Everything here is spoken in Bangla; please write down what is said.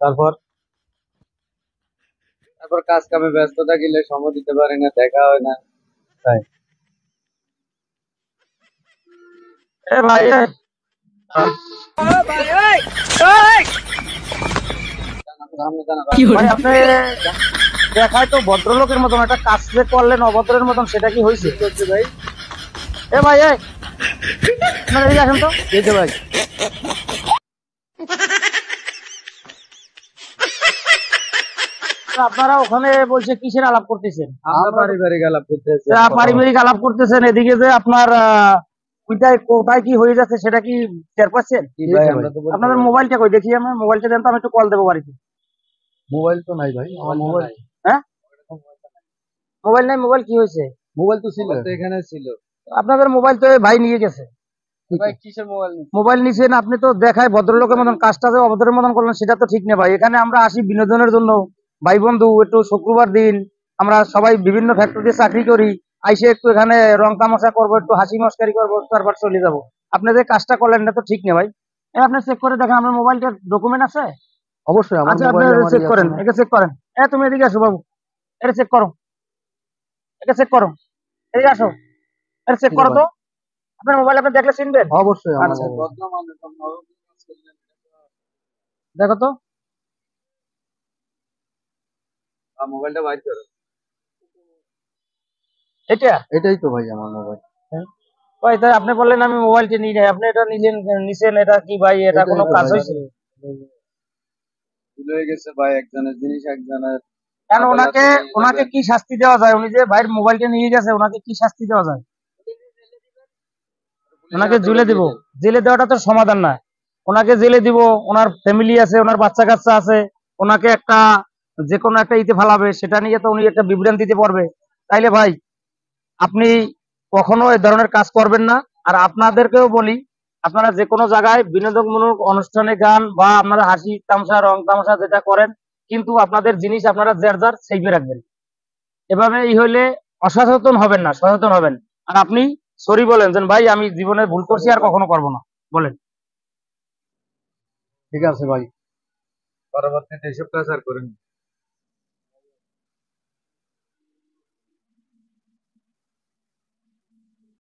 তারপর তারপর কাজ কামে ব্যস্ত থাকিলে সময় দিতে পারি না, দেখা হয় না। তাই এ ভাই সামনে জানা ভাই আপনি দেখায় তো ভদ্রলোকের মতন, একটা কাজ যে করলেন অভদ্রের মতন, সেটা কি হয়েছে? করছে ভাই। এ ভাই আপনারা এদিকে আসেন তো। এই তো ভাই, আপনারা ওখানে বলছে কিসের আলাপ করতেছেন? আমরা পারিবারিক আলাপ করতেছি। পারিবারিক আলাপ করতেছেন, এদিকে যে আপনার ওইটাই কোথায় কি হয়ে যাচ্ছে সেটা কি টের পাচ্ছেন? কি ভাই, আমরা তো বলতে আপনাদের পারি না। মোবাইলটা কই দেখি, আমার মোবাইলটা দেন তো, আমি একটু কল দেবো বাড়িতে। মোবাইল তো নাই ভাই, আমার মোবাইল। হ্যাঁ, মোবাইল নাই? মোবাইল কি হয়েছে? মোবাইল তো ছিল, তো এখানে ছিল। আপনাদের মোবাইল তো এই ভাই নিয়ে গেছে। ভাই কিসের মোবাইল? মোবাইল নিছেন আপনি, তো দেখায় ভদ্রলোকের মতন, কাজটা যে অভদ্রের মতন করলেন সেটা তো ঠিক না ভাই। এখানে আমরা আসি বিনোদনের জন্য, ভাই বন্ধু, একটু শুক্রবার দিন আমরা সবাই বিভিন্ন ফ্যাক্টরিতে চাকরি করি, আইসে একটু এখানে রং তামাশা করবো, একটু হাসি মস্কারি করবো, তারপর চলে যাবো। আপনি যে কাজটা করলেন এটা তো ঠিক না ভাই। আপনি চেক করে দেখেন আমার মোবাইলটার ডকুমেন্ট আছে। অবশ্যই আমার আচ্ছা, আপনি মোবাইল চেক করেন, এটা চেক করেন। তুমি এদিকে আসো বাবু, এটা চেক করো, এটা চেক করো, এদিকে আসো, এটা চেক করো তো। আপনার মোবাইল আপনি দেখলে চিনবেন? অবশ্যই আমার আচ্ছা, মোবাইল। দেখো তো। মোবাইলটা বাইর করো। এটা এটাই তো ভাই আমার মোবাইল। ভাই, তাই আপনি বললেন আমি মোবাইলটি নিই নাই, আপনি এটা নিলেন, নিছেন, এটা কি ভাই? এটা এটাই কোনো তো কাজ ভাই। হয়েছে? ভুল হয়ে গেছে ভাই, একজনের জিনিস একজনের। কেন ওনাকে, ওনাকে কি শাস্তি দেওয়া যায়? উনি যে ভাইয়ের মোবাইলটা নিয়ে গেছে, ওনাকে কি শাস্তি দেওয়া যায়? ওনাকে জেলে দিব? জেলে দেওয়াটা তো সমাধান না। ওনাকে জেলে দিব, ওনার ফ্যামিলি আছে, ওনার বাচ্চা কাচ্চা আছে, ওনাকে একটা যে কোনো একটা ইতে ফেলাবে, সেটা নিয়ে তো উনি একটা বিভ্রান্তি দিতে পারবে। তাইলে ভাই আপনি কখনো এই ধরনের কাজ করবেন না। আর আপনাদেরকেও বলি, আপনারা যে কোনো জায়গায় বিনোদনমূলক অনুষ্ঠানে গান বা আপনারা হাসি তামাশা রং তামাশা যেটা করেন, কিন্তু আপনাদের জিনিস আপনারা যার যার সেফে রাখবেন। এভাবে এই হইলে অসচেতন হবেন না, সচেতন হবেন। আর আপনি সরি বলেন যে ভাই আমি জীবনে ভুল করছি, আর কখনো করবো না, বলেন। ঠিক আছে ভাই, পরবর্তীতে এসব কাজ আর করেন।